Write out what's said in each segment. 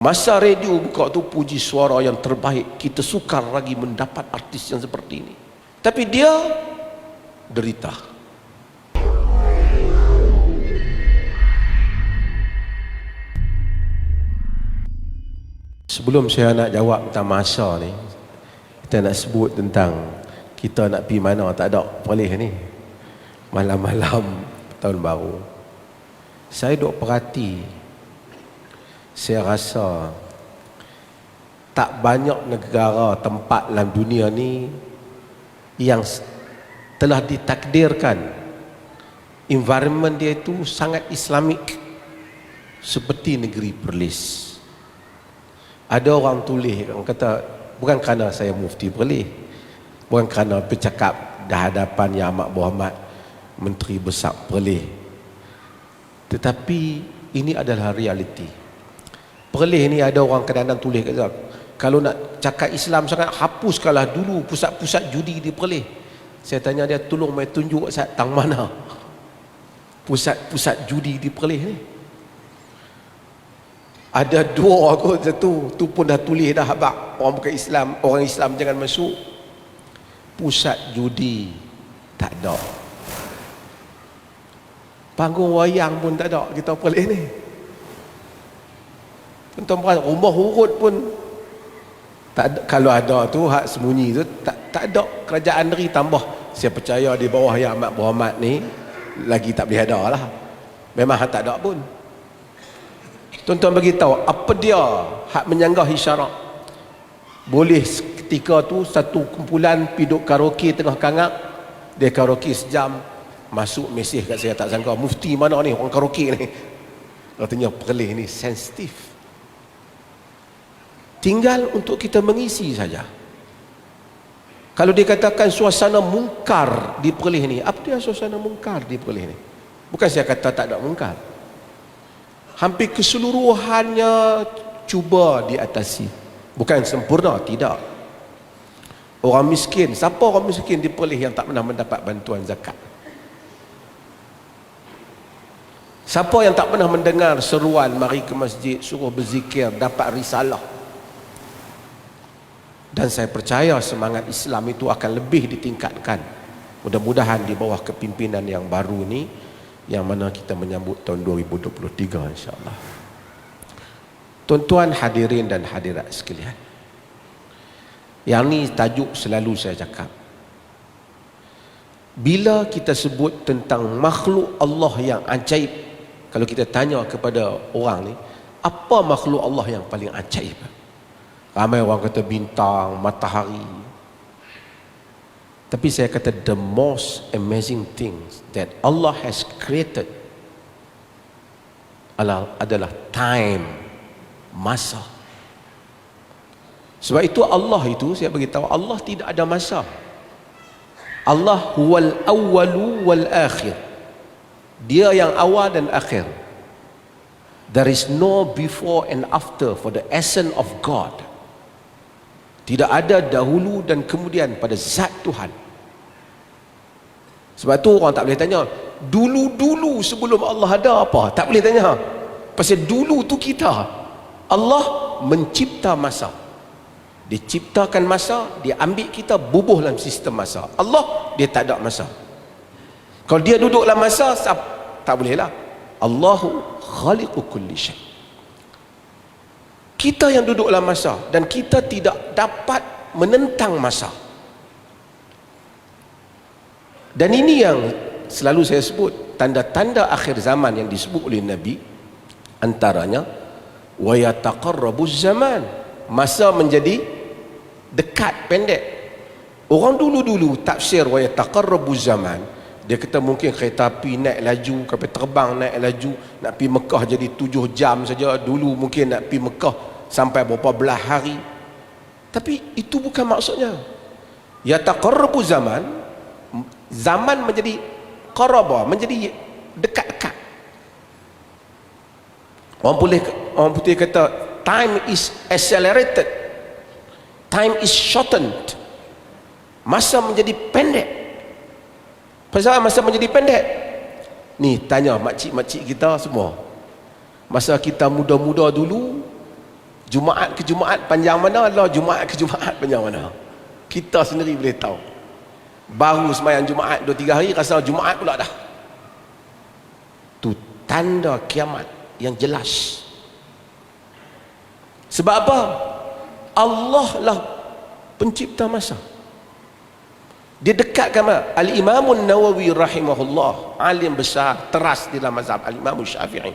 Masa radio buka tu puji suara yang terbaik, kita sukar lagi mendapat artis yang seperti ini. Tapi dia derita. Sebelum saya nak jawab tentang masa ni, kita nak sebut tentang kita nak pergi mana. Tak ada boleh ni malam-malam tahun baru. Saya duk perhati, saya rasa tak banyak negara tempat dalam dunia ni yang telah ditakdirkan environment dia itu sangat Islamik seperti negeri Perlis. Ada orang tulis, orang kata, bukan kerana saya mufti Perlis, bukan kerana bercakap di hadapan Yang Amat Berhormat Menteri Besar Perlis, tetapi ini adalah realiti. Perlis ni ada orang kadang-kadang tulis kata, kalau nak cakap Islam sangat, hapuskanlah dulu pusat-pusat judi di Perlis. Saya tanya dia, tolong mai tunjuk saya tang mana pusat-pusat judi di Perlis ni. Ada dua kot, satu tu pun dah tulis dah, habaq orang bukan Islam, orang Islam jangan masuk. Pusat judi tak ada, panggung wayang pun tak ada kita Perlis ni. Tuan-tuan, rumah urut pun tak ada. Kalau ada tu hak sembunyi tu tak ada. Kerajaan negeri tambah, saya percaya di bawah Yang Amat Berhormat ni lagi tak boleh ada lah, memang hak tak ada pun. Tuan-tuan bagi tahu apa dia hak menyanggah isyarat. Boleh ketika tu satu kumpulan piduk karaoke tengah kangak, dia karaoke sejam, masuk mesej kat saya, tak sangka mufti mana ni orang karaoke ni. Katanya Perlis ni sensitif, tinggal untuk kita mengisi saja. Kalau dikatakan suasana mungkar di Perlis ni, apa dia suasana mungkar di Perlis ni? Bukan saya kata tak ada mungkar, hampir keseluruhannya cuba diatasi. Bukan sempurna, tidak. Orang miskin, siapa orang miskin di Perlis yang tak pernah mendapat bantuan zakat? Siapa yang tak pernah mendengar seruan mari ke masjid, suruh berzikir, dapat risalah? Dan saya percaya semangat Islam itu akan lebih ditingkatkan, mudah-mudahan di bawah kepimpinan yang baru ni, yang mana kita menyambut tahun 2023 insya-Allah. Tuan-tuan hadirin dan hadirat sekalian, yang ni tajuk selalu saya cakap. Bila kita sebut tentang makhluk Allah yang ajaib, kalau kita tanya kepada orang ni, apa makhluk Allah yang paling ajaib? Ramai orang kata bintang, matahari. Tapi saya kata the most amazing things that Allah has created adalah time, masa. Sebab itu Allah itu, saya beritahu, Allah tidak ada masa. Allah huwal awwalu wal akhir. Dia yang awal dan akhir. There is no before and after for the essence of God. Tidak ada dahulu dan kemudian pada zat Tuhan. Sebab tu orang tak boleh tanya dulu-dulu sebelum Allah ada apa. Tak boleh tanya, pasal dulu tu kita. Allah mencipta masa, dia ciptakan masa, dia ambil kita bubuh dalam sistem masa. Allah, dia tak ada masa. Kalau dia duduk dalam masa, tak boleh lah. Allahu khaliqu kulli syai. Kita yang duduk dalam masa, dan kita tidak dapat menentang masa. Dan ini yang selalu saya sebut, tanda-tanda akhir zaman yang disebut oleh Nabi, antaranya wa yataqarrabuz zaman, masa menjadi dekat, pendek. Orang dulu-dulu tafsir wa yataqarrabuz zaman, dia kata mungkin kereta api naik laju, kapal terbang naik laju, nak pergi Mekah jadi 7 jam saja. Dulu mungkin nak pergi Mekah sampai berapa belah hari. Tapi itu bukan maksudnya. Yataqarrabu zaman, zaman menjadi qaraba, menjadi dekat-dekat. Orang putih kata time is accelerated, time is shortened. Masa menjadi pendek. Pasal masa menjadi pendek ni, tanya makcik-makcik kita semua, masa kita muda-muda dulu, Jumaat ke Jumaat panjang mana, Allah Jumaat ke Jumaat panjang mana. Kita sendiri boleh tahu. Baru sembahyang Jumaat 2-3 hari rasa Jumaat pula dah. Tu tanda kiamat yang jelas. Sebab apa? Allah lah pencipta masa. Dia dekatkan Al-Imam Nawawi rahimahullah, alim besar teras di dalam mazhab Al-Imam Syafi'i.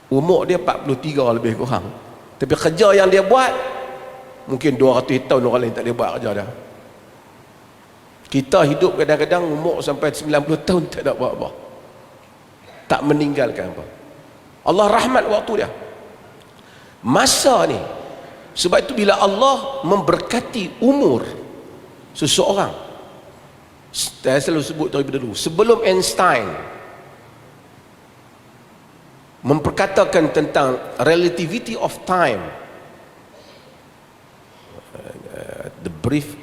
Umur dia 43 lebih kurang. Tapi kerja yang dia buat mungkin 200 tahun orang lain tak boleh buat kerja dah. Kita hidup kadang-kadang umur sampai 90 tahun tak ada buat apa. Tak meninggalkan apa. Allah rahmat waktu dia. Masa ni, sebab itu bila Allah memberkati umur seseorang, saya selalu sebut daripada dulu, sebelum Einstein memperkatakan tentang relativity of time,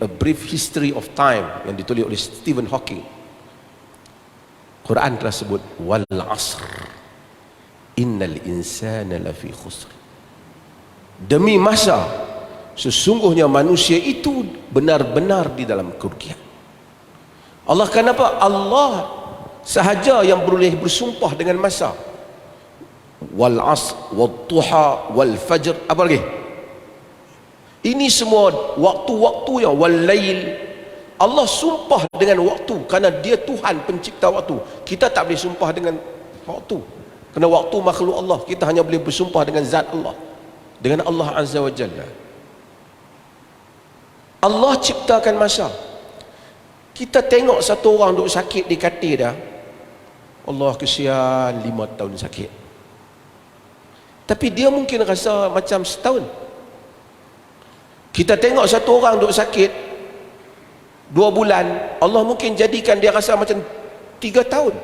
a brief history of time yang ditulis oleh Stephen Hawking, Quran telah sebut wal asr innal insana lafi khusr. Demi masa, sesungguhnya manusia itu benar-benar di dalam kerugian. Allah kenapa? Allah sahaja yang boleh bersumpah dengan masa. Wal asr wal duha wal fajr, apa lagi? Ini semua waktu-waktu yang wal lail. Allah sumpah dengan waktu kerana dia Tuhan pencipta waktu. Kita tak boleh sumpah dengan waktu, kerana waktu makhluk Allah. Kita hanya boleh bersumpah dengan zat Allah, dengan Allah Azza wa Jalla. Allah ciptakan masa. Kita tengok satu orang duk sakit di katil dah, Allah kesian 5 tahun sakit. Tapi dia mungkin rasa macam setahun. Kita tengok satu orang duk sakit 2 bulan, Allah mungkin jadikan dia rasa macam 3 tahun.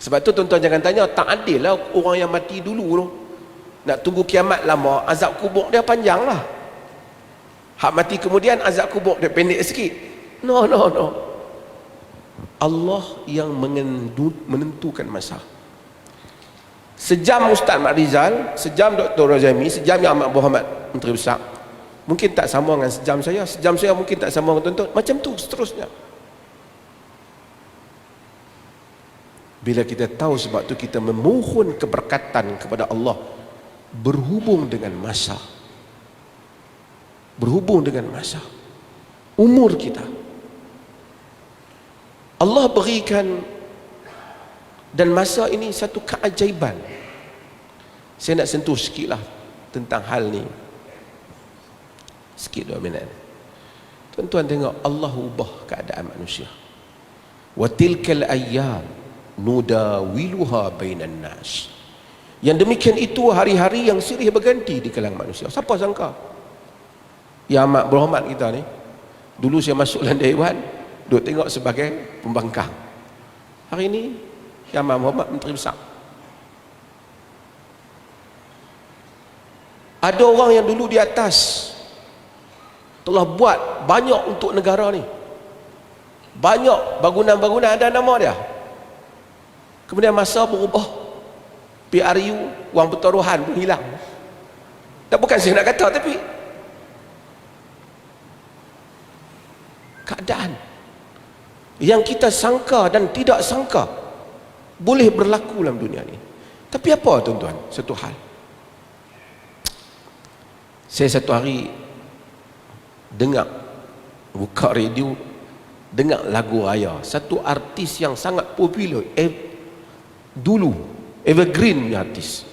Sebab tu tuan-tuan jangan tanya, tak adil lah orang yang mati dulu tu. Nak tunggu kiamat lama, azab kubur dia panjang lah. Hak mati kemudian azab kubur dia pendek sikit. No. Allah yang menentukan masa. Sejam Ustaz Mat Rizal, sejam Dr. Razami, sejam Yang Amat Muhammad Menteri Besar, mungkin tak sama dengan sejam saya. Sejam saya mungkin tak sama dengan tuan-tuan. Macam tu seterusnya. Bila kita tahu, sebab tu kita memohon keberkatan kepada Allah berhubung dengan masa. Berhubung dengan masa. Umur kita. Allah berikan, dan masa ini satu keajaiban. Saya nak sentuh sikit lah tentang hal ni. Sikit 2 minit. Tuan-tuan tengok, Allah ubah keadaan manusia. Wa tilkal ayyam nudawiluha bainan nas. Yang demikian itu hari-hari yang silih berganti di kalangan manusia. Siapa sangka? Yang amat berhormat kita ni, dulu saya masuk dalam dewan, duk tengok sebagai pembangkang. Hari ini Yang Amat Muhammad Menteri Besar. Ada orang yang dulu di atas telah buat banyak untuk negara ni, banyak bangunan-bangunan ada nama dia. Kemudian masa berubah, PRU, wang pertaruhan pun hilang. Tak, bukan saya nak kata, tapi keadaan yang kita sangka dan tidak sangka boleh berlaku dalam dunia ni. Tapi apa tuan-tuan, satu hal, saya satu hari dengar, buka radio, dengar lagu raya satu artis yang sangat popular dulu, evergreen punya artis.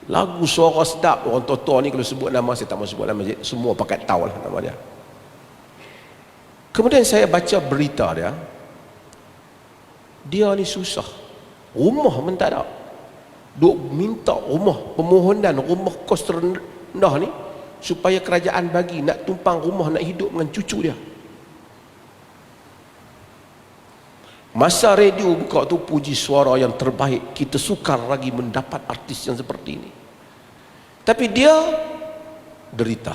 Lagu suara sedap, orang tua-tua ni kalau sebut nama, saya tak mahu sebut nama, semua pakat tahu lah nama dia. Kemudian saya baca berita dia ni susah, rumah pun tak ada, duk minta rumah, permohonan rumah kos terendah ni supaya kerajaan bagi, nak tumpang rumah, nak hidup dengan cucu dia. Masa radio buka tu, puji suara yang terbaik, kita sukar lagi mendapat artis yang seperti ini. Tapi dia derita.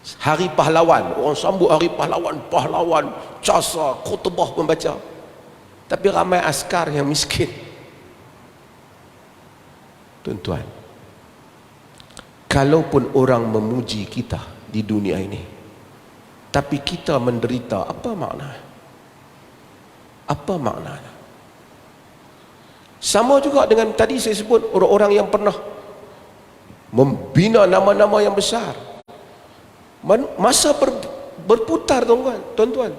Hari Pahlawan, orang sambut Hari Pahlawan, pahlawan, casa, khutbah membaca. Tapi ramai askar yang miskin, Tuan-tuan, kalaupun orang memuji kita di dunia ini, tapi kita menderita, apa makna? Apa maknanya? Sama juga dengan tadi saya sebut orang-orang yang pernah membina nama-nama yang besar. Masa berputar, tuan-tuan.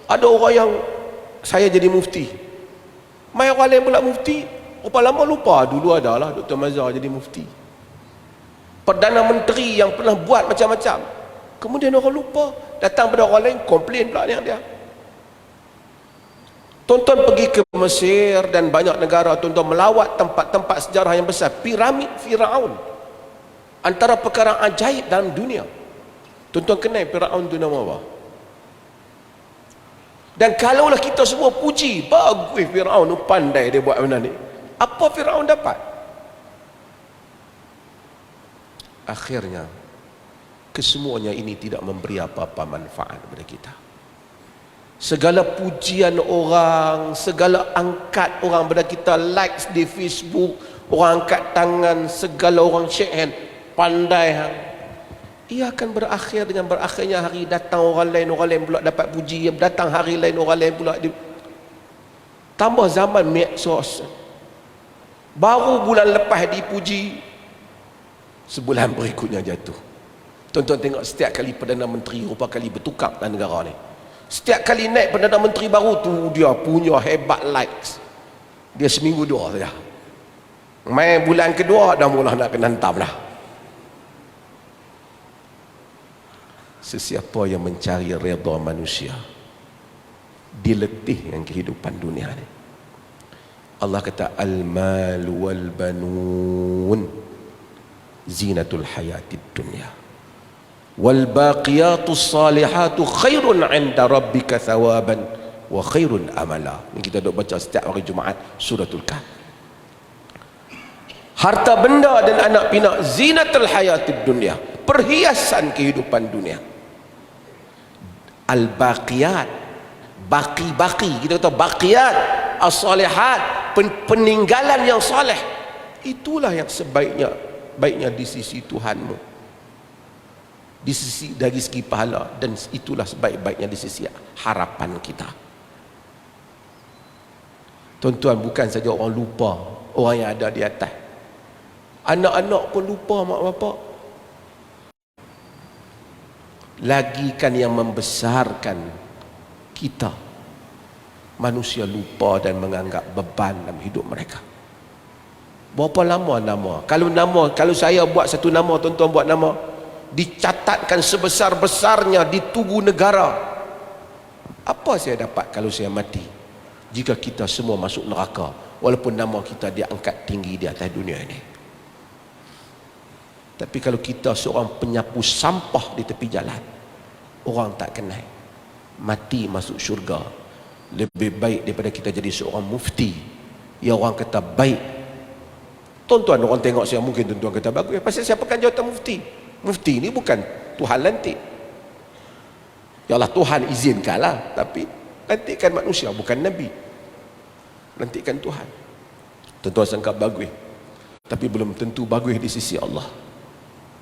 Ada orang yang saya jadi mufti, mai orang lain pula mufti. Berapa lama lupa, dulu adalah Dr. Mazhar jadi mufti. Perdana Menteri yang pernah buat macam-macam, kemudian orang lupa, datang pada orang lain, komplain pula dengan dia. Tuan-tuan pergi ke Mesir dan banyak negara, tuan-tuan melawat tempat-tempat sejarah yang besar. Piramid Firaun, antara perkara ajaib dalam dunia. Tuan-tuan kenal Firaun itu nama apa? Dan kalaulah kita semua puji, bagus Firaun, pandai dia buat benda ni, apa Firaun dapat? Akhirnya kesemuanya ini tidak memberi apa-apa manfaat kepada kita. Segala pujian orang, segala angkat orang pada kita, likes di Facebook, orang angkat tangan, segala orang shake hand, pandai hang. Ia akan berakhir dengan berakhirnya hari datang orang lain pula dapat puji, datang hari lain orang lain pula tambah zaman medsos. Baru bulan lepas dipuji, sebulan berikutnya jatuh. Tuan-tuan tengok, setiap kali Perdana Menteri rupa kali bertukar dalam negara ni. Setiap kali naik Perdana Menteri baru tu, dia punya hebat likes. Dia seminggu dua saja. Main bulan kedua dah mula nak kena hentam dah. Sesiapa yang mencari redha manusia, diletih dengan kehidupan dunia ni. Allah kata, al-mal wal banun zinatul hayatid dunya wal baqiyatus salihatu khairun 'inda rabbika thawaban wa khairun amala. Ini kita duk baca setiap hari Jumaat suratul Kahf. Harta benda dan anak pinak zinatul hayatid dunya, perhiasan kehidupan dunia. Al-baqiyat, baki-baki, kita kata baqiyat as-salihat, peninggalan yang soleh, itulah yang baiknya di sisi Tuhanmu, di sisi dari segi pahala, dan itulah sebaik-baiknya di sisi harapan kita. Tuan-tuan, bukan saja orang lupa orang yang ada di atas, anak-anak pun lupa mak bapak. Lagi kan yang membesarkan kita, manusia lupa dan menganggap beban dalam hidup mereka. Berapa lama nama? Kalau saya buat satu nama, tuan-tuan buat nama, dicatatkan sebesar-besarnya di tugu negara. Apa saya dapat kalau saya mati? Jika kita semua masuk neraka, walaupun nama kita diangkat tinggi di atas dunia ini. Tapi kalau kita seorang penyapu sampah di tepi jalan, orang tak kenal, mati masuk syurga, lebih baik daripada kita jadi seorang mufti yang orang kata baik. Tuan-tuan, orang tengok saya, mungkin tuan-tuan kata bagus, pasal saya pegang jawatan mufti. Mufti ni bukan Tuhan lantik. Ya Allah, Tuhan izinkanlah, tapi lantikkan manusia, bukan Nabi. Lantikkan Tuhan. Tuan-tuan sangka bagus, tapi belum tentu bagus di sisi Allah.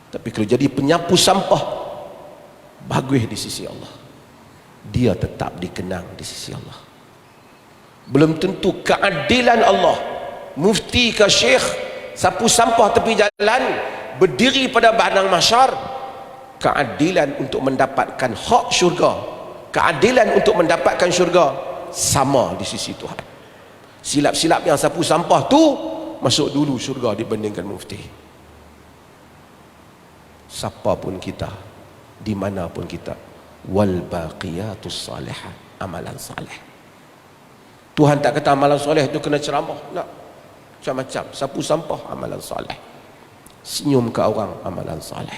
Tapi kalau jadi penyapu sampah, bagus di sisi Allah, dia tetap dikenang di sisi Allah. Belum tentu keadilan Allah, mufti ke syekh, sapu sampah tepi jalan, berdiri pada padang mahsyar, keadilan untuk mendapatkan hak syurga, keadilan untuk mendapatkan syurga sama di sisi Tuhan. Silap-silap yang sapu sampah tu masuk dulu syurga dibandingkan mufti. Siapa pun kita, di mana pun kita, wal baqiyatus salihat, amalan saleh. Tuhan tak kata amalan soleh itu kena ceramah, tak, macam-macam. Sapu sampah amalan saleh, senyum ke orang amalan saleh,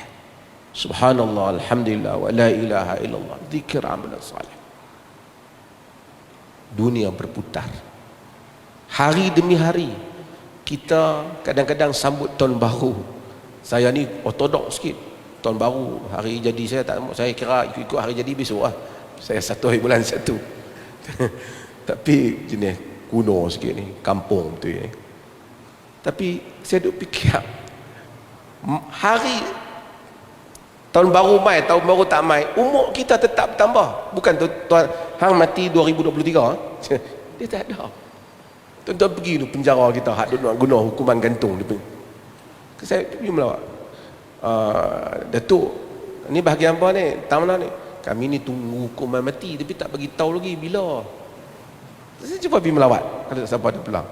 subhanallah, alhamdulillah, wa la ilaha illallah, zikir amalan saleh. Dunia berputar, hari demi hari. Kita kadang-kadang sambut tahun baru. Saya ni ortodok sikit, tahun baru, hari jadi saya tak, saya kira ikut hari jadi besok lah. Saya 1 hari bulan 1. Tapi jenis kuno sikit ni, kampung betul ni. Tapi saya duk fikir, hari tahun baru mai, tahun baru tak mai, umur kita tetap bertambah. Bukan tuan hang mati 2023, dia tak ada. Tuan-tuan pergi tu penjara kita, hak duk nak guna hukuman gantung dia pergi. Saya pergi melawat. Datuk, ni bahagian apa ni? Tahu mana ni? Kami ni tunggu hukuman mati tapi tak bagi tahu lagi bila. Saya cuba pergi melawat. Ada siapa ada pulang.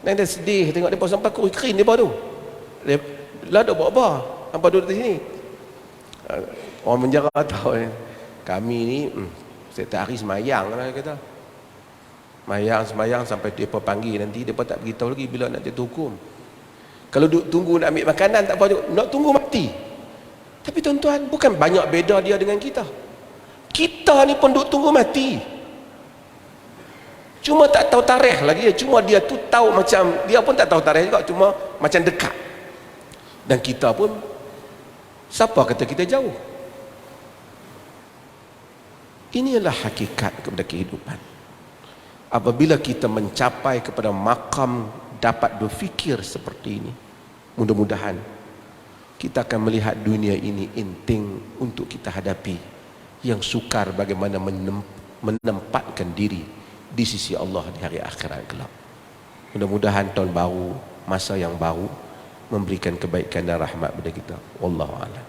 Dan dia sedih tengok depa sampai kering depa tu. Lah dak buat apa? Hampa duduk di sini. Orang penjara tahu ni. Kami ni setiap hari semayang lah kata. Semayang sampai depa panggil nanti depa tak beritahu lagi bila nak jatuh hukum. Kalau duduk tunggu nak ambil makanan tak apa juga, nak tunggu mati. Tapi tuan-tuan, bukan banyak beda dia dengan kita. Kita ni pun duduk tunggu mati. Cuma tak tahu tarikh lagi. Cuma dia tu tahu macam, dia pun tak tahu tarikh juga, cuma macam dekat. Dan kita pun, siapa kata kita jauh? Inilah hakikat kepada kehidupan. Apabila kita mencapai kepada makam dapat berfikir seperti ini, mudah-mudahan kita akan melihat dunia ini penting untuk kita hadapi, yang sukar bagaimana menempatkan diri di sisi Allah di hari akhirat kelak. Mudah-mudahan tahun baru, masa yang baru memberikan kebaikan dan rahmat kepada kita. Wallahu a'lam.